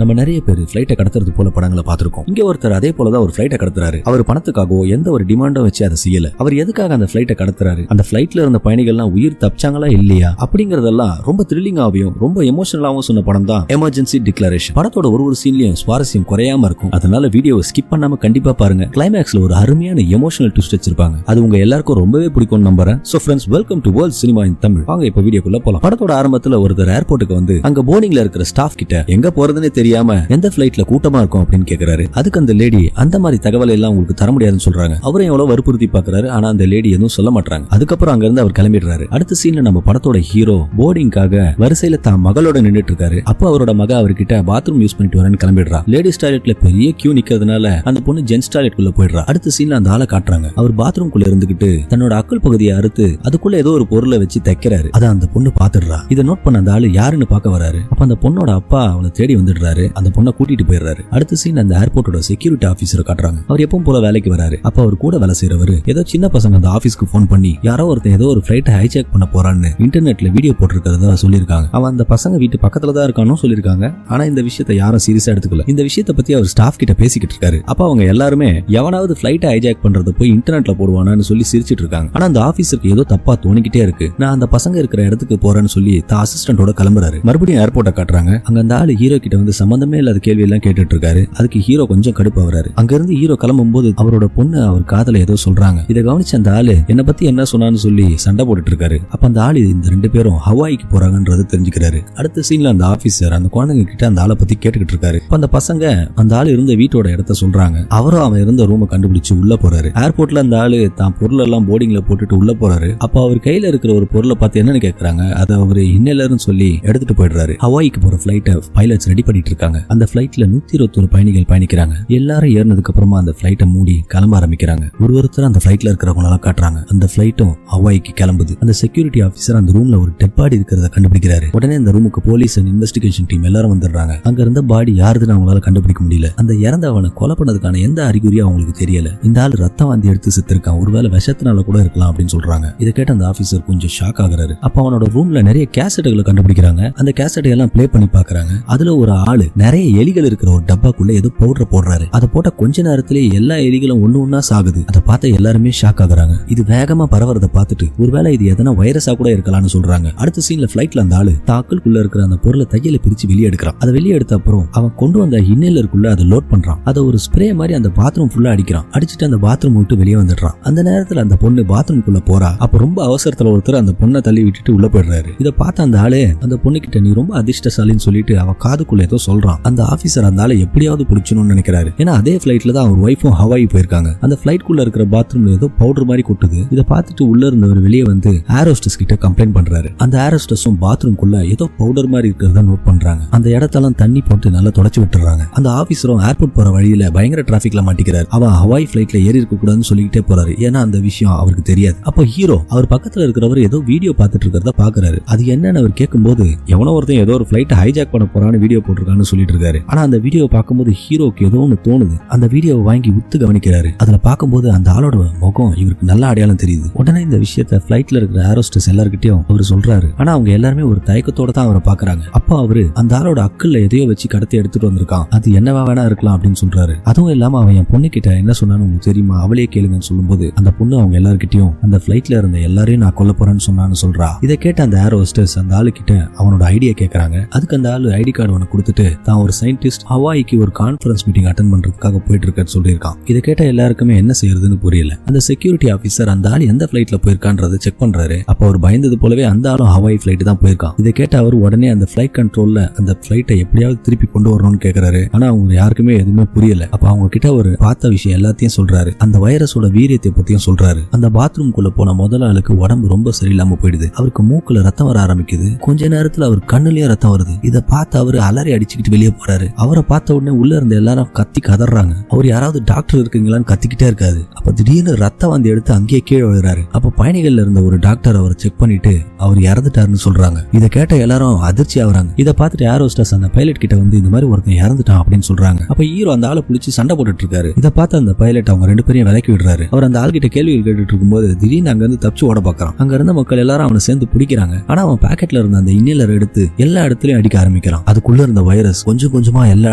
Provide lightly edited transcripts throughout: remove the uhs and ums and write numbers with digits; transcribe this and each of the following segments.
நம்ம நிறைய பேர் ஃபிளைட்டை கடத்துறது போல படங்களை பார்த்திருக்கோம். இங்க ஒருத்தர் அதே போலதான் ஒரு ஃபிளைட்டை கடத்துறாரு. அவர் பணத்துக்காகவோ எந்த ஒரு டிமாண்டும் வச்சு அதை செய்யல. அவர் எதுக்காக அந்த ஃபிளைட்டை கடத்துறாரு, அந்த ஃபிளைட்ல இருந்த பயணிகள்லாம் உயிர் தப்பிச்சாங்களா இல்லையா அப்படிங்கறதெல்லாம் ரொம்ப த்ரில்லிங்காவும் ரொம்ப எமோஷனலாவும் சொன்ன படம் தான் எமர்ஜென்சி டிக்ளரேஷன். படத்தோட ஒரு சீன்லயும் சுவாரஸ்யம் குறையாம இருக்கும். அதனால வீடியோவை ஸ்கிப் பண்ணாம கண்டிப்பா பாருங்க. கிளைமேக்ஸ்ல ஒரு அருமையான எமோஷனல் ட்விஸ்ட் வச்சிருப்பாங்க. அது உங்க எல்லாருக்கும் ரொம்பவே பிடிக்கும் நம்புறேன். So friends, welcome to world cinema இன் தமிழ். வாங்க இப்ப வீடியோக்குள்ள போலாம். படத்தோட ஆரம்பத்துல ஒருத்தர் ஏர்போர்ட்டுக்கு வந்து அங்க போர்டிங்ல இருக்கிற ஸ்டாஃப் கிட்ட எங்க போறதுன்னு தெரியாம எந்த ஃபிளைட்ல கூட்டமா இருக்கும் அப்படின்னு கேக்குறாரு. அதுக்கு அந்த லேடி அந்த மாதிரி தகவல் எல்லாம் உங்களுக்கு தர முடியாதுன்னு சொல்றாங்க. அவரும் எவ்வளவு வற்புறுத்தி பாக்குறாரு. ஆனா அந்த லேடி எதுவும் சொல்ல மாட்டாங்க. அதுக்கப்புறம் அங்க இருந்து அவர் கிளம்பிடுறாரு. அடுத்த சீன்ல நம்ம படத்தோட ஹீரோ போர்டிங்காக வரிசையில தான் மகளோட நின்னுட்டு இருக்காரு. அப்போ அவரோட மக அவர்கிட்ட பாத்ரூம் யூஸ் பண்ணிட்டு வரேன்னு கிளம்பிடுறா. லேடிஸ் டாய்லெட்ல பெரிய கியூ நிக்கிறதுனால அந்த பொண்ணு ஜென்ஸ் டாய்லெட் குள்ள போயிடுறா. அடுத்த சீன்ல அந்த ஆளை காட்டுறாங்க. அவர் பாத்ரூம் குள்ள இருந்துகிட்டு தன்னோட அக்கல் பகுதியை அறுத்து அதுக்குள்ள ஏதோ ஒரு பொருளை வச்சு தைக்கிறாரு. அதை அந்த பொண்ணு பாத்துடுறா. இதை நோட் பண்ண அந்த ஆளு யாருன்னு பார்க்க வராரு. அப்ப அந்த பொண்ணோட அப்பா அவளை தேடி வந்துடுறாரு. அந்த பொண்ணை கூட்டிட்டு போயிடுறாரு. அடுத்த சீன் அந்த ஏர்போர்ட்டோட செக்யூரிட்டி ஆபீசரை காட்டுறாங்க. அவர் எப்பவும் போல வேலைக்கு வராரு. அப்ப அவர் கூட வேலை செய்யறவரு ஏதோ சின்ன பசங்க அந்த ஆபீஸ்க்கு போன் பண்ணி யாரோ ஒருத்தன் ஏதோ ஒரு ஃபிளைட்டை ஹைஜாக் பண்ண போறான்னு இன்டர்நெட்ல வீடியோ போட்டிருக்கிறதா சொல்லிருக்காங்க. அவன் அந்த பசங்க வீட்டு பக்கத்துல தான் இருக்கான்னு சொல்லிருக்காங்க. ஆனா இந்த விஷயத்தை யாரும் சீரியஸா எடுத்துக்கல. இந்த விஷயத்தை பத்தி அவர் ஸ்டாஃப் கிட்ட பேசிக்கிட்டு இருக்காரு. அப்ப அவங்க எல்லாருமே எவனாவது ஃபிளைட்டை ஹைஜாக் பண்றத போய் இன்டர்நெட்ல போடுவானான்னு சொல்லி சிரிச்சிட்டு இருக்காங்க. ஆனா அந்த ஆபீசருக்கு ஏதோ தப்பா தோணிக்கிட்டே இருக்கு. நான் அந்த பசங்க இருக்கிற இடத்துக்கு போறேன்னு சொல்லி தான் அசிஸ்டன்டோட கிளம்புறாரு. மறுபடியும் ஏர்போர்ட்டை காட்டுறாங்க. அங்க அந்த ஆளு ஹீரோ கிட்ட வந்து சம்பந்தமே இல்லாத கேள்வி எல்லாம் கேட்டுட்டு இருக்காரு. அதுக்கு ஹீரோ கொஞ்சம் கடுப்பு வராரு. அங்க இருந்து ஹீரோ கிளம்பும் போது அவரோட பொண்ணு அவர் காதல ஏதோ சொல்றாங்க. இதை கவனிச்ச அந்த ஆளு என்ன பத்தி என்ன சொன்னான்னு சொல்லி சண்டை போட்டுட்டு இருக்காரு. அப்ப அந்த ஆளு இந்த ரெண்டு பேரும் ஹவாய்க்கு போறாங்கன்றது தெரிஞ்சுக்கிறாரு. அடுத்த சீன்ல அந்த ஆபீசர் அந்த குழந்தைங்க கிட்ட அந்த ஆளை பத்தி கேட்டுக்கிட்டு இருக்காரு. அப்ப அந்த பசங்க அந்த ஆளு இருந்த வீட்டோட இடத்த சொல்றாங்க. அவரும் அவன் இருந்த ரூமை கண்டுபிடிச்சு உள்ள போறாரு. ஏர்போர்ட்ல அந்த ஆளு தான் பொருள் எல்லாம் போர்டிங்ல போட்டுட்டு உள்ள போறாரு. அப்ப அவர் கையில இருக்கிற ஒரு பொருளை பார்த்து என்னன்னு கேக்குறாங்க. அதை அவரு இன்னலர்னு சொல்லி எடுத்துட்டு போயிடுறாரு. ஹவாய்க்கு போற ஃபிளைட்டை பைலட்ஸ் ரெடி பண்ணிட்டு இருக்காங்க. அந்த ஃபிளைட்ல 121 பயணிகள் பயணிக்கிறாங்க. எல்லாரும் ஏறினதுக்கு அப்புறமா அந்த ஃபிளைட்டை மூடி கிளம்ப ஆரம்பிக்கிறாங்க. ஒருத்தர் அந்த ஃபிளைட்ல இருக்கிறவங்க எல்லாம் காட்டுறாங்க. அந்த ஃபிளைட்டும் ஹவாய்க்கு கிளம்புது. அந்த செக்யூரிட்டி ஆபீசர் அந்த ரூம்ல ஒரு டெட் பாடி இருக்கிறத கண்டுபிடிக்கிறாரு. உடனே அந்த ரூமுக்கு போலீஸ் அண்ட் இன்வெஸ்டிகேஷன் டீம் எல்லாரும் வந்துடுறாங்க. அங்க இருந்த பாடி யாருதுன்னு அவங்களால கண்டுபிடிக்க முடியல. அந்த இறந்தவனை கொலை பண்ணதுக்கான எந்த அறிகுறியும் அவங்களுக்கு தெரியல. இந்த ஆள் ரத்தம் வாந்தி எடுத்து செத்துருக்கான். ஒருவேளை விஷத்தினால கூட இருக்கலாம் அப்படின்னு சொல்றாங்க. இதை கேட்ட அந்த ஆபீசர் கொஞ்சம் ஷாக் ஆகுறாரு. அப்ப அவனோட ரூம்ல நிறைய கேசட்டுகளை கண்டுபிடிக்கிறாங்க. அந்த கேசட்டை எல்லாம் பிளே பண்ணி பாக்குறாங்க. அதுல ஒரு ஆளு நிறைய எலிகள் இருக்கிற ஒரு டப்பாக்குள்ள ஏதோ பவுடர் போடுறாரு. அதை போட்ட கொஞ்ச நேரத்திலே எல்லா எலிகளும் ஒண்ணு சாகுது. அதை பார்த்த எல்லாருமே ஷாக் ஆகுறாங்க. இது வேகமா பரவறத பார்த்துட்டு ஒருவேளை இது எதனா வைரஸா கூட இருக்கலாம்னு சொல்றாங்க. அடுத்த சீன்ல ஃபிளைட்ல அந்த ஆளு தாக்கலுக்குள்ள இருக்கிற அந்த பொருளை தையல பிரிச்சு வெளியே எடுக்கிறான். அதை வெளியே எடுத்த அப்புறம் அவன் கொண்டு வந்த இன்னலருக்குள்ள அதை லோட் பண்றான். அதை ஒரு ஸ்ப்ரே மாதிரி அந்த பாத்ரூம் ஃபுல்லா அடிக்கிறான். அடிச்சுட்டு அந்த பாத்ரூம் விட்டு வெளியே வந்துடுறான். அந்த நேரத்துல அந்த பொண்ணு பாத்ரூம்குள்ள போறா. அப்ப ரொம்ப அவசரத்துல ஒருத்தர் அந்த பொண்ணை தள்ளி விட்டுட்டு உள்ள போயிடுறாரு. இதை பார்த்த அந்த ஆளு அந்த பொண்ணு கிட்ட நீ ரொம்ப அதிர்ஷ்டசாலின்னு சொல்லிட்டு அவ காதுக்குள்ள ஏதோ சொல்றான். அந்த ஆபீசர் அந்த ஆளை எப்படியாவது பிடிச்சணும்னு நினைக்கிறாரு. ஏன்னா அதே ஃபிளைட்ல தான் அவர் ஒய்ஃபும் ஹவாய் போயிருக்காங்க. அந்த ஃபிளைட்குள்ள இருக்கிற பாத்ரூம்ல ஏதோ பவுடர் மாதிரி கொட்டுது. இதை பார்த்துட்டு உள்ள இருந்தவர் வெளியே வந்து ஏரோஸ்டஸ் கிட்ட கம்ப்ளைண்ட் பண்றாரு. அந்த ஏரோஸ்டஸும் பாத்ரூம்குள்ள ஏதோ பவுடர் மாதிரி இருக்கிறத நோட் பண்றாங்க. அந்த இடத்தெல்லாம் தண்ணி போட்டு நல்லா தொடச்சு விட்டுறாங்க. அந்த ஆபீசரும் ஏர்போர்ட் போற வழியில பயங்கர டிராபிக்ல மாட்டிக்கிறார். அவன் ஹவாய் ஃபிளைட்ல ஏறி இருக்க கூடாதுன்னு சொல்லிக்கிட்டே போறாரு. ஏன்னா அந்த விஷயம் அவருக்கு தெரியாது. அப்போ ஹீரோ அவர் பக்கத்துல இருக்கிறவர் ஏதோ வீடியோ பார்த்துட்டு இருக்கிறத பாக்குறாரு. அது என்னன்னு அவர் கேட்கும்போது எவனோ ஒருத்தன் ஏதோ ஒரு ஃபிளைட் ஹைஜாக் பண்ண போறான்னு வீடியோ போட்டிருக்கான்னு சொல்லிட்டு இருக்காரு. ஆனா அந்த வீடியோ பார்க்கும்போது ஹீரோக்கு ஏதோ ஒன்று தோணுது. அந்த வீடியோவை வாங்கி உத்து கவனிக்கிறாரு. அதுல பார்க்கும்போது அந்த ஆளோட முகம் இவருக்கு நல்ல அடையாளம் தெரியுது. உடனே இந்த விஷயத்த ஃபிளைட்ல இருக்கிற ஏரோஸ்டஸ் எல்லார்கிட்டயும் அவர் சொல்றாரு. ஆனா அவங்க எல்லாருமே ஒரு தயக்கத்தோட தான் அவரை பாக்குறாங்க. அப்போ அவரு அந்த ஆளோட அக்கல்ல எதையோ வச்சு கடத்தி எடுத்துட்டு வந்திருக்கான். அது என்னவா வேணா இருக்கலாம் அப்படின்னு சொல்றாரு. அதுவும் இல்லாம அவன் என் பொண்ணு கிட்ட என்ன சொன்னான்னு உங்களுக்கு தெரியுமா, அவளே கேளுங்கன்னு சொல்லும்போது அந்த பொண்ணு அவங்க எல்லார்கிட்டயும் அந்த ஃபிளைட்ல இருந்த எல்லாரையும் நான் கொல்ல போறேன்னு சொன்னான்னு சொல்றா. இதை கேட்ட அந்த ஏரோஸ்டஸ் அந்த ஆளு கிட்ட அவனோட ஐடியா கேட்கறாங்க. அதுக்கு அந்த ஆளு ஐடி கார்டு ஒன்று கொடுத்துட்டு தான் ஒரு சயின்டிஸ்ட் ஹவாய்க்கு ஒரு கான்ஃபரன்ஸ் மீட்டிங் அட்டெண்ட் பண்றதுக்காக போயிட்டு இருக்கான்னு சொல்லியிருக்கான். இதை கேட்ட எல்லாருக்குமே என்ன செய்யறதுன்னு புரியல. அந்த செக்யூரிட்டி ஆபீசர் அந்த ஆள் எந்த ஃபிளைட்ல போயிருக்கான்றதை செக் பண்றாரு. அப்ப அவர் பயந்தது போலவே அந்த ஆளும் ஹவாய் ஃபிளைட் தான் போயிருக்கான். இதை கேட்ட அவர் உடனே அந்த ஃபிளைட் கண்ட்ரோல்ல அந்த ஃபிளைட்டை எப்படியாவது திருப்பி கொண்டு வரணும்னு கேட்கறாரு. ஆனா அவங்க யாருக்குமே எதுவுமே புரியல. அப்ப அவங்க கிட்ட ஒரு பார்த்த விஷயம் எல்லாத்தையும் சொல்றாரு. அந்த வைரஸோட வீரியத்தை பத்தியும் சொல்றாரு. அந்த பாத்ரூம்குள்ள போன முதல் ஆளுக்கு உடம்பு ரொம்ப சரியில்லாம போயிடுது. அவருக்கு மூக்குல ரத்தம் வர ஆரம்பிக்குது. கொஞ்ச நேரத்துல அவர் கண்ணுலயும் ரத்தம் வருது. இதை பார்த்து அவரு அலறி அடிச்சுக்கிட்டு வெளியே போறாரு. அவரை பார்த்த உடனே உள்ள இருந்த எல்லாரும் கத்தி கதறாங்க. அவர் யாராவது டாக்டர் இருக்குங்களான்னு கத்திக்கிட்டே இருக்காரு. அப்ப திடீர்னு ரத்த வாந்தி எடுத்து அங்கேயே கீழே விழுறாரு. அப்ப பயணிகள்ல இருந்த ஒரு டாக்டர் அவரை செக் பண்ணிட்டு அவர் இறந்துட்டாருன்னு சொல்றாங்க. இதை கேட்ட எல்லாரும் அதிர்ச்சி ஆகுறாங்க. இதை பார்த்துட்டு ஏரோஸ்டஸ் அந்த பைலட் கிட்ட வந்து இந்த மாதிரி ஒருத்தன் இறந்துட்டான் அப்படின்னு சொல்றாங்க. அப்ப ஹீரோ அந்த ஆளை பிடிச்சி சண்டை போட்டுட்டு இருக்காரு. இதை பார்த்து அந்த பைலட் அவங்க ரெண்டு பேரையும் விலக்கி விடுறாரு. அவர் அந்த ஆள் கிட்ட கேள்விகள் கேட்டுட்டு இருக்கும்போது திடீர்னு அங்க இருந்து தப்பிச்சு ஓட பாக்குறான். அங்க இருந்த மக்கள் எல்லாரும் அவனை சேர்ந்து பிடிக்கிறாங்க. ஆனா அவன் பாக்கெட்ல இருந்த அந்த இன்னலர் எடுத்து எல்லா இடத்துலயும் அடிக்க ஆரம்பிக்கிறான். அதுக்குள்ள இருந்த வைரஸ் வைரஸ் கொஞ்சம் கொஞ்சமா எல்லா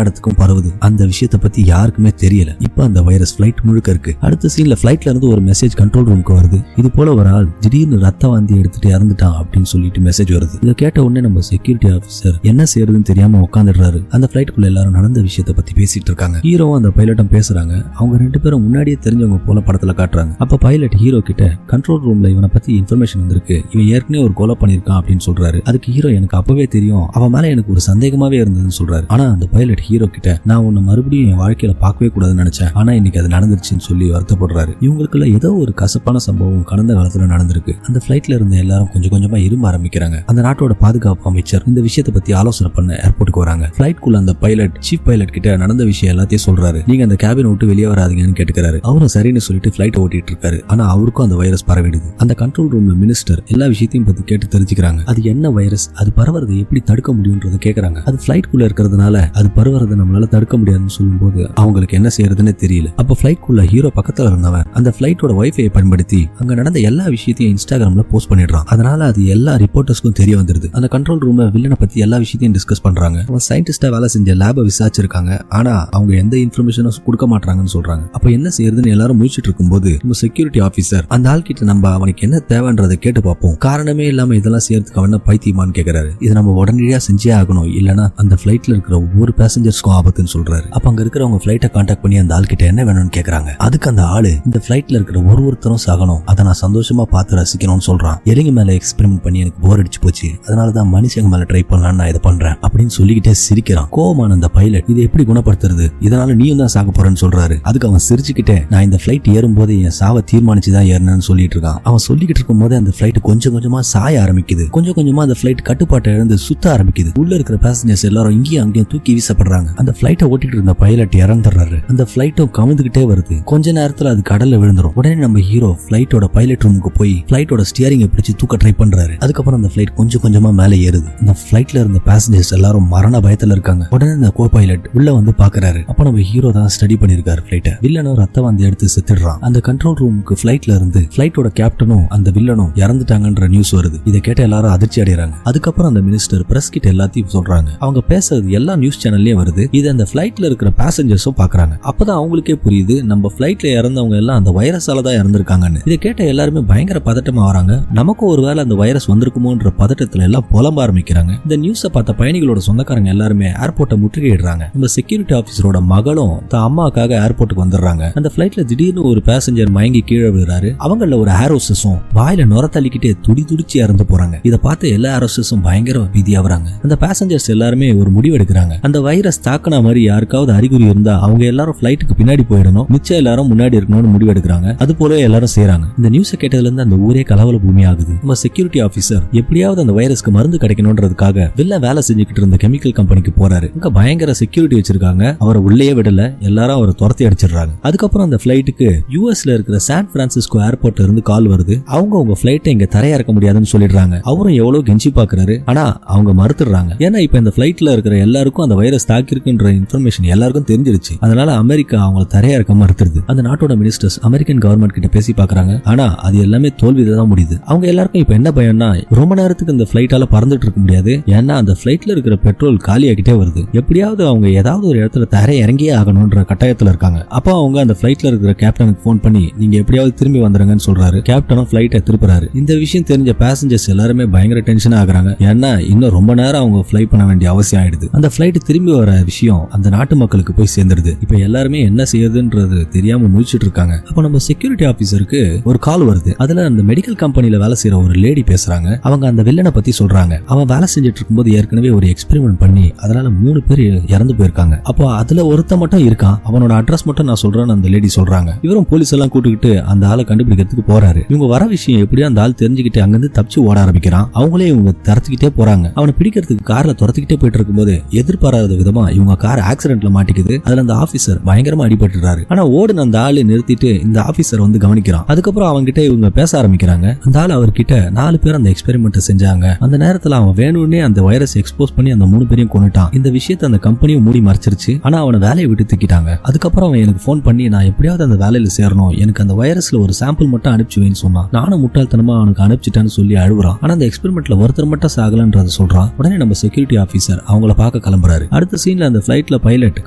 இடத்துக்கும் பரவுது. அந்த விஷயத்தை பத்தி யாருக்குமே தெரியல. இப்ப அந்த வைரஸ் பிளைட் முழுக்க இருக்கு. அடுத்த சீன்ல பிளைட்ல இருந்து ஒரு மெசேஜ் கண்ட்ரோல் ரூமுக்கு வருது. இது போல ஒரு ஆள் திடீர்னு ரத்த வாந்தி எடுத்துட்டு இறந்துட்டான் அப்படின்னு சொல்லிட்டு மெசேஜ் வருது. இதை கேட்ட உடனே நம்ம செக்யூரிட்டி ஆபீசர் என்ன செய்யறதுன்னு தெரியாம உட்காந்துடுறாரு. அந்த பிளைட்டுக்குள்ள எல்லாரும் நடந்த விஷயத்தை பத்தி பேசிட்டு இருக்காங்க. ஹீரோவும் அந்த பைலட்டும் பேசுறாங்க. அவங்க 2 பேரும் முன்னாடியே தெரிஞ்சவங்க போல படத்துல காட்டுறாங்க. அப்ப பைலட் ஹீரோ கிட்ட கண்ட்ரோல் ரூம்ல இவனை பத்தி இன்ஃபர்மேஷன் வந்திருக்கு, இவன் ஏற்கனவே ஒரு கொலை பண்ணிருக்கான் அப்படின்னு சொல்றாரு. அதுக்கு ஹீரோ எனக்கு அப்பவே தெரியும், அவன் மேல எனக்கு ஒரு சந்தேகமாவே இருந்ததுன்னு சொல்றாரு. ஆனா அந்த பைலட் ஹீரோ கிட்ட நான் உன்னை மறுபடியும் என் வாழ்க்கையில பார்க்கவே கூடாதுன்னு நினைச்சேன், ஆனா இன்னைக்கு அது நடந்துருச்சுன்னு சொல்லி வருத்தப்படுறாரு. இவங்களுக்குள்ள ஏதோ ஒரு கசப்பான சம்பவம் கடந்த காலத்துல நடந்திருக்கு. அந்த பிளைட்ல இருந்த எல்லாரும் கொஞ்சம் கொஞ்சமா இரும்ப ஆரம்பிக்கிறாங்க. அந்த நாட்டோட பாதுகாப்பு அமைச்சர் இந்த விஷயத்தை பத்தி ஆலோசனை பண்ண ஏர்போர்ட்டுக்கு வராங்க. பிளைட்குள்ள அந்த பைலட் சீஃப் பைலட் கிட்ட நடந்த விஷயம் எல்லாத்தையும் சொல்றாரு. நீங்க அந்த கேபின் விட்டு வெளியே வராதீங்கன்னு கேட்டுக்கிறாரு. அவரும் சரின்னு சொல்லிட்டு பிளைட் ஓட்டிட்டு இருக்காரு. ஆனா அவருக்கும் அந்த வைரஸ் பரவிடுது. அந்த கண்ட்ரோல் ரூம்ல மினிஸ்டர் எல்லா விஷயத்தையும் பத்தி கேட்டு தெரிஞ்சுக்கிறாங்க. அது என்ன வைரஸ், அது பரவறதை எப்படி தடுக்க முடியும்ன்றத கேக்குறாங்க. அது பிளைட்குள்ள இருக்கிறதுனால அது பரவறதை நம்மளால தடுக்க முடியாதுன்னு சொல்லும்போது அவங்களுக்கு என்ன செய்யறதுன்னு தெரியல. அப்ப பிளைட்குள்ள ஹீரோ பக்கத்துல இருந்தவன் அந்த பிளைட்டோட வைஃபை பயன்படுத்தி அங்க நடந்த எல்லா விஷயத்தையும் இன்ஸ்டாகிராம்ல போஸ்ட் பண்ணிடுறான். அதனால அது எல்லா ரிப்போர்ட்டர்ஸ்க்கும் தெரிய வந்துருது. அந்த கண்ட்ரோல் ரூம்ல வில்லனை பத்தி எல்லா விஷயத்தையும் டிஸ்கஸ் பண்றாங்க. அவன் சயின்டிஸ்டா வேலை செஞ்ச லேபை விசாரிச்சிருக்காங்க. ஆனா அவங்க எந்த இன்ஃபர்மேஷனும் கொடுக்க மாட்டாங்கன்னு சொல்றாங்க. அப்ப என்ன செய்யறதுன்னு எல்லாரும் முயற்சிட்டு இருக்கும்போது நம்ம செக்யூரிட்டி ஆபீசர் அந்த ஆள் கிட்ட நம்ம அவனுக்கு என்ன தேவைன்றதை கேட்டு பார்ப்போம், காரணமே இல்லாம இதெல்லாம் செய்யறதுக்கு அவன் பைத்தியமான்னு கேக்குறாரு. இது நம்ம உடனடியா செஞ்சே ஆகணும், இல்லனா அந்த பிளைட்ல இருக்கிற ஒவ்வொரு பேசஞ்சர்ஸ்க்கும் ஆபத்துன்னு சொல்றாரு. அப்ப அங்க இருக்கிறவங்க பிளைட்டை கான்டாக்ட் பண்ணி அந்த ஆள் கிட்ட என்ன வேணும்னு கேக்குறாங்க. அதுக்கு அந்த ஆளு இந்த பிளைட்ல இருக்கிற ஒருத்தரும் சாகணும், அதை நான் சந்தோஷமா பார்த்து ரசிக்கணும்னு சொல்றான். எலிங்க மேல எக்ஸ்பெரிமெண்ட் பண்ணி எனக்கு போர் அடிச்சு போச்சு, அதனாலதான் மனுஷங்க மேல ட்ரை பண்ணலாம்னு நான் இதை பண்றேன் அப்படின்னு சொல்லிக்கிட்டே சிரிக்கிறான். கோவமான அந்த பைலட் இதை எப்படி குணப்படுத்துறது, இதனால நீயும் தான் சாக போறேன்னு சொல்றாரு. அதுக்கு அவன் சிரிச்சுக்கிட்டே நான் இந்த பிளைட் ஏறும் போது என் சாவை தீர்மானிச்சுதான் ஏறணும்னு சொல்லிட்டு இருக்கான். அவன் சொல்லிக்கிட்டு இருக்கும் போது அந்த பிளைட் கொஞ்சம் கொஞ்சமா சாய ஆரம்பிக்குது. கொஞ்சம் கொஞ்சமா அந்த பிளைட் கட்டுப்பாட்டை இழந்து சுத்த ஆரம்பிக்குது. உள்ள இருக்கிற பேசஞ்சர்ஸ் எல்லாரும் இங்கேயும் அங்கேயும் தூக்கி வீசப்படுறாங்க. அந்த பிளைட்டை ஓட்டிட்டு இருந்த பைலட் இறந்துடுறாரு. அந்த பிளைட்டும் கவுந்துகிட்டே வருது. கொஞ்ச நேரத்துல அது கடல்ல விழுந்துரும். உடனே நம்ம ஹீரோ பிளைட்டோட பைலட் ரூமுக்கு போய் பிளைட்டோட ஸ்டியரிங்கை பிடிச்சு தூக்க ட்ரை பண்றாரு. அதுக்கப்புறம் அந்த பிளைட் கொஞ்சம் கொஞ்சமா மேலே ஏறுது. இந்த பிளைட்ல இருந்த பேசஞ்சர்ஸ் எல்லாரும் மரண பயத்துல இருக்காங்க. உடனே இந்த கோ பைலட் உள்ள வந்து பாக்குறாரு. அப்ப நம்ம ஹீரோ தான் ஸ்டடி பண்ணிருக்காரு பிளைட்டை. வில்லனும் ரத்த வாந்தி எடுத்து செத்துடுறான். அந்த கண்ட்ரோல் ரூமுக்கு பிளைட்ல இருந்து பிளைட்டோட கேப்டனும் அந்த வில்லனும் இறந்துட்டாங்கன்ற நியூஸ் வருது. இதை கேட்ட எல்லாரும் அதிர்ச்சி அடைறாங்க. அதுக்கப்புறம் அந்த மினிஸ்டர் பிரஸ் கிட்ட எல்லாத்தையும் சொல்றாங்க. அவங்க பேசுறது எல்லா நியூஸ் சேனல்லயும் வருது. இது அந்த பிளைட்ல இருக்கிற பேசஞ்சர்ஸும் பாக்குறாங்க. அப்பதான் அவங்களுக்கே புரியுது நம்ம பிளைட்ல இறந்தவங்க எல்லாம் அந்த வைரஸால தான் இறந்திருக்காங்கன்னு. இதை கேட்ட எல்லாருமே பயங்கர பதட்டமா வராங்க. நமக்கும் ஒருவேளை அந்த வைரஸ் வந்திருக்குமோன்ற பதட்டத்துல எல்லாம் புலம்ப ஆரம்பிக்கிறாங்க. இந்த நியூஸை பார்த்த பயணிகளோட சொந்தக்காரங்க எல்லாருமே ஏர்போர்ட்டை முற்றுகையிடுறாங்க. நம்ம செக்யூரிட்டி ஆபீசரோட மகளும் தான் அம்மாக்காக ஏர்போர்ட்டுக்கு வந்துடுறாங்க. அந்த பிளைட்ல திடீர்னு ஒரு பேசஞ்சர் மயங்கி கீழே விழுறாரு. அவங்கள ஒரு ஏரோஸ்டஸும் வாயில நுர தள்ளிக்கிட்டே துடிச்சு இறந்து போறாங்க. இதை பார்த்து எல்லா ஏரோஸ்டஸும் பயங்கர பீதியாவறாங்க. அந்த பேசஞ்சர்ஸ் எல்லாருமே ஒரு முடிவு எடுக்கிறாங்க. அந்த வைரஸ் தாக்குன மாதிரி யாருக்காவது அறிகுறி இருந்தா அவங்க எல்லாரும் பிளைட்டுக்கு பின்னாடி போயிடணும், மிச்சம் எல்லாரும் முன்னாடி இருக்கணும்னு முடிவு எடுக்கிறாங்க. அது போல எல்லாரும் செய்யறாங்க. இந்த நியூஸை கேட்டதுல இருந்து அந்த ஊரே கலவல பூமி ஆகுது. நம்ம செக்யூரிட்டி ஆபீசர் எப்படியாவது அந்த வைரஸ்க்கு மருந்து கிடைக்கணும்ன்றதுக்காக வெளில வேலை செஞ்சுக்கிட்டு இருந்த கெமிக்கல் கம்பெனிக்கு போறாரு. அங்க பயங்கர செக்யூரிட்டி வச்சிருக்காங்க. அவரை உள்ளே விடல, எல்லாரும் அவரை துரத்தி அடிச்சிடுறாங்க. அதுக்கப்புறம் அந்த பிளைட்டுக்கு யூஎஸ்ல இருக்கிற சான் பிரான்சிஸ்கோ ஏர்போர்ட்ல இருந்து கால் வருது. அவங்க உங்க பிளைட்டை இங்க தரையிறக்க முடியாதுன்னு சொல்லிடுறாங்க. அவரும் எவ்வளவு கெஞ்சி பாக்குறாரு, ஆனா அவங்க மறுத்துடுறாங்க. ஏன்னா இப்ப இந்த பிளைட்ல இருக்கிற எல்லாருக்கும் அந்த வைரஸ் தாக்கிருக்குன்ற இன்ஃபர்மேஷன் எல்லாருக்கும் தெரிஞ்சிருச்சு. அதனால அமெரிக்கா அவங்களை தரையிறக்க மறுத்துருது. அந்த நாட்டோட மினிஸ்டர்ஸ் அமெரிக்கன் கவர்மெண்ட் கிட்ட பேசி பாக்குறாங்க. ஆனா அது எல்லாமே தோல்விதான் முடியுது. அவங்க எல்லாருக்கும் இப்ப என்ன பயம்னா ரொம்ப நேரத்துக்கு இந்த பிளைட்டால பறந்துட்டு இருக்க முடியாது. ஏன்னா அந்த பிளைட்ல இருக்கிற பெட்ரோல் காலியாகிட்டே வருது. எப்படியாவது அவங்க ஏதாவது ஒரு இடத்துல தரை இறங்கியே ஆகணும்ன்ற கட்டாயத்துல இருக்காங்க. அப்போ அவங்க அந்த பிளைட்ல இருக்கிற கேப்டனுக்கு போன் பண்ணி நீங்க எப்படியாவது திரும்பி வந்துருங்கன்னு சொல்றாரு. கேப்டனும் பிளைட்டை திருப்புறாரு. இந்த விஷயம் தெரிஞ்ச பேசஞ்சர்ஸ் எல்லாருமே பயங்கர டென்ஷன் ஆகுறாங்க. ஏன்னா இன்னும் ரொம்ப நேரம் அவங்க ஃப்ளை பண்ண வேண்டிய அவசியம் ஆயிடுது. அந்த பிளைட் திரும்பி வர விஷயம் அந்த நாட்டு மக்களுக்கு போய் சேர்ந்துருது. இப்ப எல்லாருமே என்ன செய்யறதுன்றது தெரியாம முழிச்சிட்டு இருக்காங்க. அப்ப நம்ம செக்யூரிட்டி ஆபீசருக்கு ஒரு கால் வருது. அதுல அந்த மெடிக்கல் கம்பெனில வேலை செய்யற ஒரு லேடி பேசுறாங்க. அவங்க அந்த வில்லனை பத்தி சொல்றாங்க. அவன் வேலை செஞ்சுட்டு இருக்கும்போது ஏற்கனவே ஒரு எக்ஸ்பெரிமெண்ட் பண்ணி அதனால 3 பேர் இறந்து போயிருக்காங்க. அப்போ அதுல ஒருத்த மட்டும் இருக்கான். அவனோட அட்ரஸ் மட்டும் நான் சொல்றேன்னு அந்த லேடி சொல்றாங்க. இவரும் போலீஸ் எல்லாம் கூட்டிக்கிட்டு அந்த ஆளை கண்டுபிடிக்கிறதுக்கு போறாரு. இவங்க வர விஷயம் எப்படியோ அந்த ஆள் தெரிஞ்சுக்கிட்டு அங்கிருந்து தப்பிச்சு ஓட ஆரம்பிக்கிறான். அவங்களே இவங்க துரத்திக்கிட்டே போறாங்க. அவனை பிடிக்கிறதுக்கு கார்ல துரத்திக்கிட்டே போயிட்டு இருக்கும்போது எதிர்பாராத விதமா இவங்க கார் ஆக்சிடென்ட்ல மாட்டிக்குது. அதுல அந்த ஆபீசர் பயங்கரமா அடிபட்டுறாரு. ஆனா ஓடுன அந்த ஆளு நிறுத்திட்டு இந்த ஆபீசர் வந்து கவனிக்கிறான். அதுக்கப்புறம் அவங்க கிட்ட இவங்க பேச ஆரம்பிக்கிறாங்க. அந்த ஆள் அவர்கிட்ட 4 பேர் அந்த எக்ஸ்பெரிமெண்ட் செஞ்சாங்க. அந்த நேரத்துல அவன் வேணும்னே அந்த வைரஸ் எக்ஸ்போஸ் பண்ணி அந்த 3 பேரையும் கொன்னுட்டான். இந்த விஷயத்தை அந்த கம்பெனியும் மூடி மறைச்சிருச்சு. ஆனா அவனை வேலையை விட்டு தூக்கிட்டாங்க. அதுக்கப்புறம் அவன் எனக்கு போன் பண்ணி நான் எப்படியாவது அந்த வேலையில சேரணும், எனக்கு அந்த வைரஸ்ல ஒரு சாம்பிள் மட்டும் அனுப்பிச்சுவேன்னு சொன்னான். நானும் முட்டாள்தனமா அவனுக்கு அனுப்பிச்சிட்டேன்னு சொல்லி அழுகுறான். ஆனா அந்த எக்ஸ்பெரிமெண்ட்ல ஒருத்தர் மட்டும் சாகலன்றத சொல்றான். உடனே நம்ம செக்யூரிட்டி ஆபீசர் அவங்கள பார்க்க கிளம்புறாரு. அடுத்த சீன்ல அந்த ஃபிளைட்ல பைலட்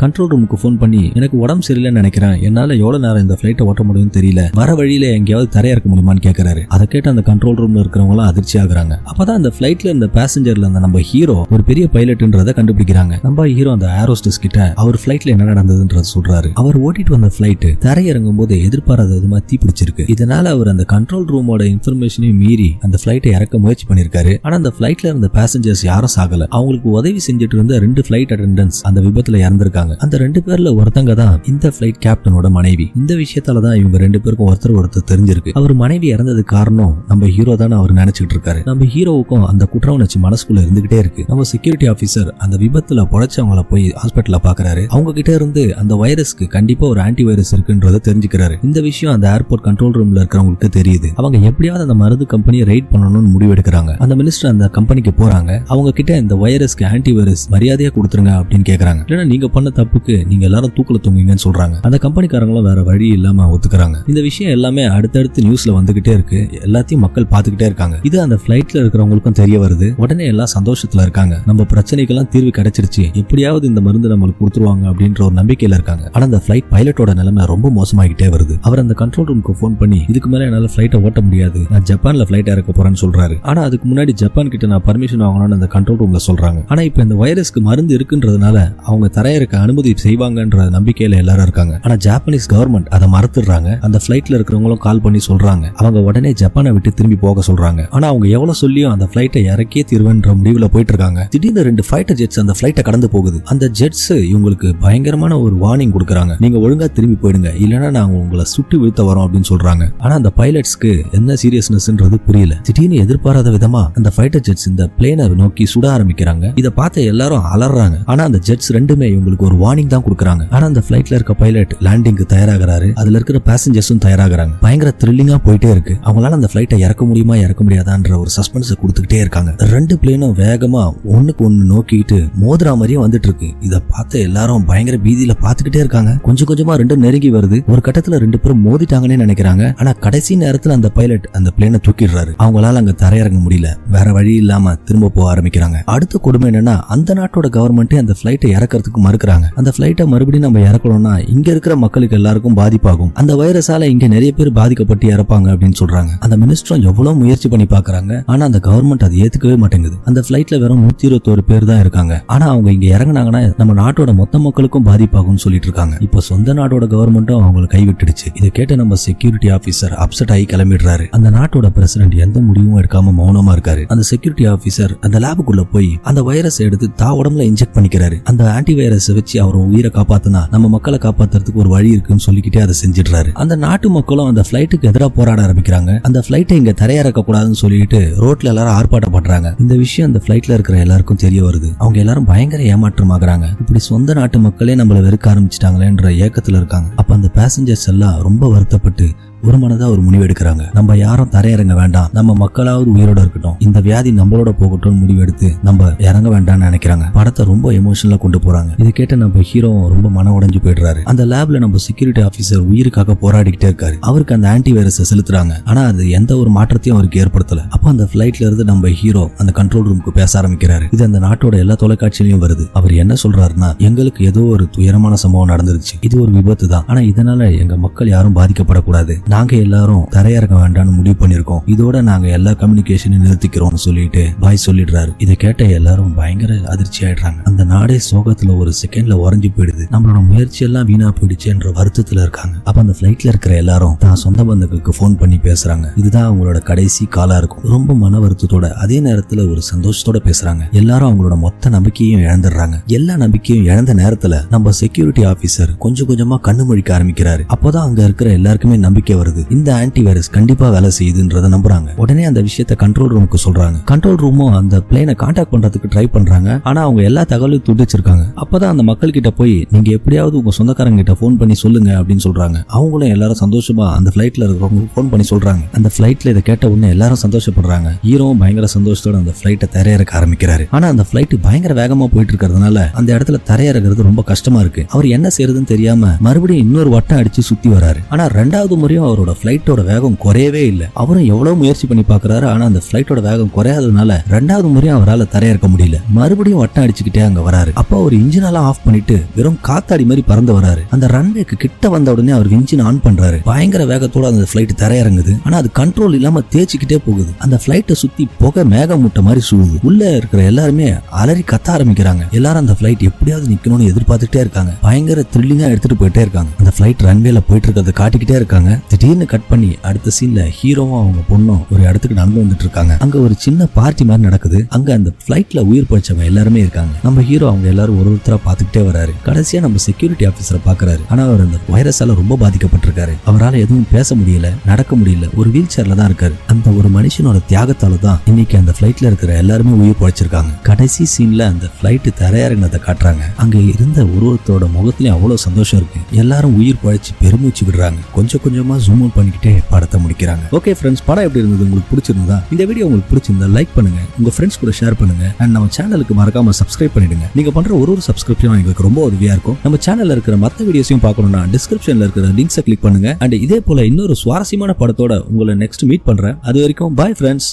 கண்ட்ரோல் ரூமுக்கு போன் பண்ணி எனக்கு உடம்பு சரியில்லைன்னு நினைக்கிறேன், என்னால எவ்வளவு நேரம் இந்த ஃபிளைட்டை ஓட்ட முடியும்னு தெரியல, வர வழியில எங்கேயாவது தரையிறக்க முடியுமான்னு கேட்கிறாரு. அதை கேட்டு அந்த கண்ட்ரோல் ரூம்ல இருக்கிறவங்க எல்லாம் அதிர்ச்சி ஆகுறாங்க. அப்பதான் அந்த ஃபிளைட்ல இருந்த பேசஞ்சர்ல அந்த நம்ம ஹீரோ ஒரு பெரிய பைலட்ன்றத கண்டுபிடிக்கிறாங்க. நம்ம ஹீரோ அந்த ஏரோஸ்டஸ் கிட்ட அவர் ஃபிளைட்ல என்ன நடந்ததுன்றத சொல்றாரு. அவர் ஓட்டிட்டு வந்த ஃபிளைட் தரையிறங்கும் போது எதிர்பாராத விதமா தீ பிடிச்சிருக்கு. இதனால அவர் அந்த கண்ட்ரோல் ரூமோட இன்ஃபர்மேஷனையும் மீறி அந்த ஃபிளைட்டை இறக்க முயற்சி பண்ணிருக்காரு. ஆனா அந்த ஃபிளைட்ல இருந்த பேசஞ்சர்ஸ் யாரும் சாகல. அவங்களுக்கு உதவி செஞ்சுட்டு இருந்த 2 ஃபிளைட் அட்டெண்டன்ஸ் அந்த விபத்துல இறந்திருக்காங்க. அந்த 2 பேர்ல ஒருத்தங்க தான் இந்த ஃபிளைட் கேப்டனோட மனைவி. இந்த விஷயத்தாலதான் இவங்க 2 பேருக்கும் ஒருத்தர் தெரிஞ்சிருக்கு. அவர் மனைவி இறந்தது காரணம் நம்ம ஹீரோ தான் அவர் நினைச்சிட்டு இருக்காரு. நம்ம ஹீரோவுக்கும் அந்த குற்ற உணர்ச்சி மனசுக்குள்ள இருந்துகிட்டே இருக்கு. நம்ம செக்யூரிட்டி ஆபீசர் அந்த விபத்துல பொழைச்சவங்கள போய் ஹாஸ்பிட்டல்ல பாக்குறாரு. அவங்க கிட்ட இருந்து அந்த வைரஸ்க்கு கண்டிப்பா ஒரு ஆன்டி வைரஸ் இருக்குன்றத தெரிஞ்சுக்கிறாரு. இந்த விஷயம் அந்த ஏர்போர்ட் கண்ட்ரோல் ரூம்ல இருக்கிறவங்களுக்கு தெரியுது. அவங்க எப்படியாவது அந்த மருந்து கம்பெனியை ரைட் பண்ணணும்னு முடிவெடுக்கிறாங்க. அந்த மினிஸ்டர் அந்த கம்பெனிக்கு போறாங்க. அவங்க கிட்ட இந்த வைரஸ்க்கு ஆன்டி வைரஸ் மரியாதையா கொடுத்துருங்க அப்படின்னு கேக்குறாங்க. இல்லைன்னா நீங்க பண்ண தப்புக்கு நீங்க எல்லாரும் தூக்கல தூங்குங்கன்னு சொல்றாங்க. அந்த கம்பெனிக்காரங்களும் வேற வழி இல்லாம ஒத்துக்கிறாங்க. இந்த விஷயம் எல்லாமே அடுத்தடுத்து நியூஸ்ல வந்துகிட்டே இருக்கு. எல்லாத்தையும் மக்கள் பாத்துக்கிட்டே இருக்காங்க. இது அந்த ஃபிளைட்ல இருக்கிறவங்களுக்கும் தெரிய வருது. உடனே எல்லாம் சந்தோஷத்துல இருக்காங்க. நம்ம பிரச்சனைக்கெல்லாம் தீர்வு கிடைச்சிருச்சு, எப்படியாவது இந்த மருந்து நம்மளுக்கு கொடுத்துருவாங்க அப்படின்ற ஒரு நம்பிக்கையில இருக்காங்க. ஆனா அந்த ஃபிளைட் பைலட்டோட நிலைமை ரொம்ப மோசமாகிட்டே வருது. அவர் அந்த கண்ட்ரோல் ரூமுக்கு போன் பண்ணி இதுக்கு மேல என்னால ஃபிளைட்டை ஓட்ட முடியாது, நான் ஜப்பான்ல ஃபிளைட் இறக்க போறேன்னு சொல்றாரு. ஆனா அதுக்கு முன்னாடி ஜப்பான் கிட்ட நான் பர்மிஷன் வாங்கணும்னு அந்த கண்ட்ரோல் ரூம்ல சொல்றாங்க. ஆனா இப்ப இந்த வைரஸ்க்கு மருந்து இருக்குன்றதுனால அவங்க தரையிறக்க அனுமதி செய்வாங்கன்ற நம்பிக்கையில எல்லாரும் இருக்காங்க. ஆனா ஜப்பானீஸ் கவர்மெண்ட் அதை மறுத்துறாங்க. அந்த ஃபிளைட்ல இருக்கிறவங்களும் கால் பண்ணி சொல்றாங்க அவங்க உடனே ஜப்பானை விட்டு திரும்பி போக சொல்றாங்க. ஆனா அவங்க எவ்வளவு சொல்லியும் அந்த ஃபிளைட்டை இறக்கியே தீர்வுன்ற முடிவுல போயிட்டு இருக்காங்க. திடீர்னு 2 ஃபைட்டர் ஜெட்ஸ் அந்த ஃபிளைட்டை கடந்து போகுது. அந்த ஜெட்ஸ் இவங்களுக்கு பயங்கரமான ஒரு வார்னிங் கொடுக்கறாங்க. நீங்க ஒழுங்கா திரும்பி போயிடுங்க, இல்லனா நாங்க உங்களை சுட்டு வீழ்த்த வரோம் அப்படின்னு சொல்றாங்க. ஆனா அந்த பைலட்ஸ்க்கு என்ன சீரியஸ்னஸ்ன்றது புரியல. திடீர்னு எதிர்பாராத விதமா அந்த ஃபைட்டர் ஜெட்ஸ் இந்த பிளேனை நோக்கி சுட ஆரம்பிக்கிறாங்க. இத பார்த்து எல்லாரும் அலறாங்க. ஆனா அந்த ஜெட்ஸ் ரெண்டுமே இவங்களுக்கு ஒரு வார்னிங் தான் கொடுக்கறாங்க. ஆனா அந்த ஃபிளைட்ல இருக்க பைலட் லேண்டிங்க்கு தயாராகிறாரு. அதுல இருக்கிற பேசஞ்சர்ஸும் தயாராகிறாங்க. பயங்கர த்ரில்லிங்கா போயிட்டே இருக்கு. அவங்களால அந்த ஃபிளைட்டை இறக்க முடியுமா இறக்க முடியாதான்ற ஒரு சஸ்பென்ஸ் கொடுத்துக்கிட்டே இருக்காங்க. 2 பிளேனும் வேகமா ஒண்ணுக்கு ஒண்ணு நோக்கிட்டு மோதிரா மாதிரியே வந்துட்டு இருக்கு. இத பார்த்து எல்லாரும் பயங்கர பீதியில பாத்துக்கிட்டே இருக்காங்க. கொஞ்சம் கொஞ்சமா 2 நெருங்கி வருது. ஒரு கட்டத்துல 2 பேரும் மோதிட்டாங்கன்னு நினைக்கிறாங்க. ஆனா கடைசி நேரத்துல அந்த பைலட் அந்த பிளேனை தூக்கிடுறாரு. அவங்களால அங்க தரையிறங்க முடியல. வேற வழி இல்லாம திரும்ப போக ஆரம்பிக்கிறாங்க. அடுத்த கொடுமை என்னன்னா அந்த நாட்டோட கவர்மெண்ட் அந்த ஃபிளைட்டை இறக்கிறதுக்கு மறுக்கிறாங்க. அந்த ஃபிளைட்டை மறுபடியும் நம்ம இறக்கணும்னா இங்க இருக்கிற மக்களுக்கு எல்லாருக்கும் பாதிப்பாகும், அந்த வைரஸால இங்க நிறைய பேர் பாதிக்கப்பட்டு இறப்பாங்க அப்படின்னு சொல்றாங்க. அந்த மினிஸ்டரும் எவ்வளவு முயற்சி பண்ணி பாக்குறாங்க. ஆனா அந்த கவர்மெண்ட் அதை ஏத்துக்கவே மாட்டேங்குது. அந்த ஃபிளைட்ல வெறும் 121 பேர் தான் இருக்காங்க. ஆனா அவங்க இங்க இறங்கினாங்கன்னா நம்ம நாட்டோட மொத்த மக்களுக்கும் பாதிப்பாகும் சொல்லிட்டு இருக்காங்க. இப்ப சொந்த நாட்டோட கவர்மெண்ட்டும் அவங்களை கைவிட்டுடுச்சு. இதை கேட்ட நம்ம செக்யூரிட்டி ஆபீசர் அப்செட் ஆகி கிளம்பிடுறாரு. அந்த நாட்டோட பிரசிடென்ட் எந்த முடிவும் எடுக்காம மௌனமா இருக்காரு. அந்த செக்யூரிட்டி ஆபீசர் அந்த லேபுக்குள்ள போய் அந்த வைரஸ் எடுத்து உடம்புல இன்ஜெக்ட் பண்ணிக்கிறாரு. அந்த ஆன்டி வைரஸ் வச்சு அவர் உயிரை காப்பாத்தினா நம்ம மக்களை காப்பாத்துறதுக்கு ஒரு வழி இருக்குன்னு சொல்லிக்கிட்டே அதை செஞ்சிடுறாரு. அந்த நாட்டு மக்களும் அந்த ஃபிளைட்டுக்கு எதிராக போராட ஆரம்பிக்கிறாங்க. அந்த ஃபிளைட்டை இங்க தரையிறக்க கூடாதுன்னு சொல்லிட்டு ரோட்ல எல்லாரும் ஆர்ப்பாட்டம் பண்றாங்க. இந்த விஷயம் அந்த ஃபிளைட்ல இருக்கிற எல்லாருக்கும் தெரிய வருது. அவங்க எல்லாரும் பயங்கர ஏமாற்றமாகறாங்க. இப்படி சொந்த நாட்டு மக்களே நம்மள வெறுக்க ஆரம்பிச்சிட்டாங்களேன்ற ஏக்கத்துல இருக்காங்க. அப்ப அந்த பேசஞ்சர்ஸ் எல்லாம் ரொம்ப வருத்தப்பட்டு ஒரு மனதா ஒரு முடிவு எடுக்கிறாங்க. நம்ம யாரும் தரையிறங்க வேண்டாம், நம்ம மக்களாவது உயிரோட இருக்கட்டும், இந்த வியாதி நம்மளோட போகட்டும் முடிவு எடுத்து நம்ம இறங்க வேண்டாம்னு நினைக்கிறாங்க. படத்தை ரொம்ப எமோஷனலா கொண்டு போறாங்க. இதை கேட்டு நம்ம ஹீரோ ரொம்ப மன உடைஞ்சு போயிடுறாரு. அந்த லேப்ல நம்ம செக்யூரிட்டி ஆபீசர் உயிருக்காக போராடிக்கிட்டே இருக்காரு. அவருக்கு அந்த ஆன்டி வைரஸ் செலுத்துறாங்க. ஆனா அது எந்த ஒரு மாற்றத்தையும் அவருக்கு ஏற்படுத்தல. அப்ப அந்த பிளைட்ல இருந்து நம்ம ஹீரோ அந்த கண்ட்ரோல் ரூமுக்கு பேச ஆரம்பிக்கிறாரு. இது அந்த நாட்டோட எல்லா தொலைக்காட்சியிலையும் வருது. அவர் என்ன சொல்றாருன்னா, எங்களுக்கு ஏதோ ஒரு துயரமான சம்பவம் நடந்துருச்சு, இது ஒரு விபத்து தான், ஆனா இதனால எங்க மக்கள் யாரும் பாதிக்கப்படக்கூடாது, நாங்க எல்லாரும் தரையிறக்க வேண்டாம்னு முடிவு பண்ணிருக்கோம், இதோட நாங்க எல்லா கம்யூனிகேஷனையும் நிறுத்திக்கிறோம் சொல்லிட்டு பாய் சொல்லிடுறாரு. இதை கேட்ட எல்லாரும் பயங்கர அதிர்ச்சி ஆயிடுறாங்க. அந்த நாடே சோகத்துல ஒரு செகண்ட்ல உறைஞ்சு போயிடுது. நம்மளோட முயற்சி எல்லாம் வீணா போயிடுச்சு என்ற வருத்தத்துல இருக்காங்க. அப்ப அந்த பிளைட்ல இருக்கிற எல்லாரும் தான் சொந்த பந்தங்களுக்கு போன் பண்ணி பேசுறாங்க. இதுதான் அவங்களோட கடைசி காலா இருக்கும். ரொம்ப மன வருத்தத்தோட அதே நேரத்துல ஒரு சந்தோஷத்தோட பேசுறாங்க. எல்லாரும் அவங்களோட மொத்த நம்பிக்கையும் இழந்துடுறாங்க. எல்லா நம்பிக்கையும் இழந்த நேரத்துல நம்ம செக்யூரிட்டி ஆபீசர் கொஞ்சம் கொஞ்சமா கண்ணு முழிக்க ஆரம்பிக்கிறாரு. அப்போதான் அங்க இருக்கிற எல்லாருக்குமே நம்பிக்கை வருது. இந்த ஆன்டி வைரஸ் கண்டிப்பா வேலை செய்யுதுன்றத நம்புறாங்க. உடனே அந்த விஷயத்தை கண்ட்ரோல் ரூமுக்கு சொல்றாங்க. கண்ட்ரோல் ரூமும் அந்த பிளேனை கான்டாக்ட் பண்றதுக்கு ட்ரை பண்றாங்க. ஆனா அவங்க எல்லா தகவலையும் துண்டிச்சிருக்காங்க. அப்பதான் அந்த மக்கள் கிட்ட போய் நீங்க எப்படியாவது உங்க சொந்தக்காரங்க கிட்ட போன் பண்ணி சொல்லுங்க அப்படின்னு சொல்றாங்க. அவங்களும் எல்லாரும் சந்தோஷமா அந்த பிளைட்ல இருக்கிறவங்க போன் பண்ணி சொல்றாங்க. அந்த பிளைட்ல இதை கேட்ட உடனே எல்லாரும் சந்தோஷப்படுறாங்க. ஹீரோவும் பயங்கர சந்தோஷத்தோட அந்த பிளைட்டை தரையிறக்க ஆரம்பிக்கிறாரு. ஆனா அந்த பிளைட் பயங்கர வேகமா போயிட்டு இருக்கிறதுனால அந்த இடத்துல தரையிறக்கிறது ரொம்ப கஷ்டமா இருக்கு. அவர் என்ன செய்யறதுன்னு தெரியாம மறுபடியும் இன்னொரு வட்டம் அடிச்சு சுத்தி வராரு. ஆனா 2வது முறையும் அவரோட பிளைட்டோட வேகம் குறையவே இல்லை. அவரும் எவ்வளவு முயற்சி பண்ணி பாக்குறாரு, ஆனா அந்த பிளைட்டோட வேகம் குறையாததுனால 2வது முறையும் அவரால் தரையிறக்க முடியல. மறுபடியும் வட்டம் அடிச்சுக்கிட்டே அங்க வராரு. அப்ப அவர் இன்ஜின் எல்லாம் ஆஃப் பண்ணிட்டு வெறும் காத்தாடி மாதிரி பறந்து வராரு. அந்த ரன்வேக்கு கிட்ட வந்த உடனே அவர் இன்ஜின் ஆன் பண்றாரு. பயங்கர வேகத்தோட அந்த பிளைட் தரையிறங்குது. ஆனா அது கண்ட்ரோல் இல்லாம தேய்ச்சிக்கிட்டே போகுது. அந்த பிளைட்டை சுத்தி புகை மேகமூட்ட மாதிரி சூழுது. உள்ள இருக்கிற எல்லாருமே அலறி கத்த ஆரம்பிக்கிறாங்க. எல்லாரும் அந்த பிளைட் எப்படியாவது நிக்கணும்னு எதிர்பார்த்துட்டே இருக்காங்க. பயங்கர த்ரில்லிங்கா எடுத்துட்டு போயிட்டே இருக்காங்க. அந்த பிளைட் ரன்வேல போயிட்டு இருக்கிறத காட்டிக்கிட்டே இருக்காங்க. திடீர்னு கட் பண்ணி அடுத்த சீன்ல ஹீரோவும் அவங்க பொண்ணும் ஒரு இடத்துக்கு நடந்து வந்துட்டு இருக்காங்க. அங்க ஒரு சின்ன பார்ட்டி மாதிரி நடக்குது. அங்க அந்த பிளைட்ல உயிர் பழிச்சவங்க எல்லாருமே இருக்காங்க. நம்ம ஹீரோ அவங்க எல்லாரும் ஒருத்தரா பாத்துக்கிட்டே வராரு. கடைசியா நம்ம செக்யூரிட்டி ஆபீசரை பாக்குறாரு. ஆனா அவர் அந்த வைரஸால ரொம்ப பாதிக்கப்பட்டிருக்காரு. அவரால் எதுவும் பேச முடியல, நடக்க முடியல, ஒரு வீல் சேர்ல தான் இருக்காரு. அந்த ஒரு மனுஷனோட தியாகத்தால தான் இன்னைக்கு அந்த பிளைட்ல இருக்கிற எல்லாருமே உயிர் பழிச்சிருக்காங்க. கடைசி சீன்ல அந்த பிளைட் தரையிறங்கினதை காட்டுறாங்க. அங்க இருந்த ஒருத்தரோட முகத்திலயும் அவ்வளவு சந்தோஷம் இருக்கு. எல்லாரும் உயிர் பழிச்சு பெருமூச்சு விடுறாங்க. கொஞ்சம் கொஞ்சமா ஜூம் அவுட் பண்ணிக்கிட்டே படத்தை முடிக்கிறாங்க. ஓகே ஃப்ரெண்ட்ஸ், படம் எப்படி இருந்தது? உங்களுக்கு பிடிச்சிருந்தா இந்த வீடியோ உங்களுக்கு பிடிச்சிருந்தா லைக் பண்ணுங்க, உங்க ஃப்ரெண்ட்ஸ் கூட ஷேர் பண்ணுங்க, அண்ட் நம்ம சேனலுக்கு மறக்காம சப்ஸ்கிரைப் பண்ணிடுங்க. நீங்க பண்ற ஒரு சப்ஸ்கிரிப்ஷனும் எங்களுக்கு ரொம்ப உதவியா இருக்கும். நம்ம சேனல்ல இருக்கிற மற்ற வீடியோஸையும் பார்க்கணும்னா டிஸ்கிரிப்ஷன்ல இருக்கிற லிங்க்ஸை கிளிக் பண்ணுங்க. அண்ட் இதே போல இன்னொரு சுவாரஸ்யமான படத்தோட உங்களை நெக்ஸ்ட் மீட் பண்றேன். அது வரைக்கும் பாய் ஃப்ரெண்ட்ஸ்.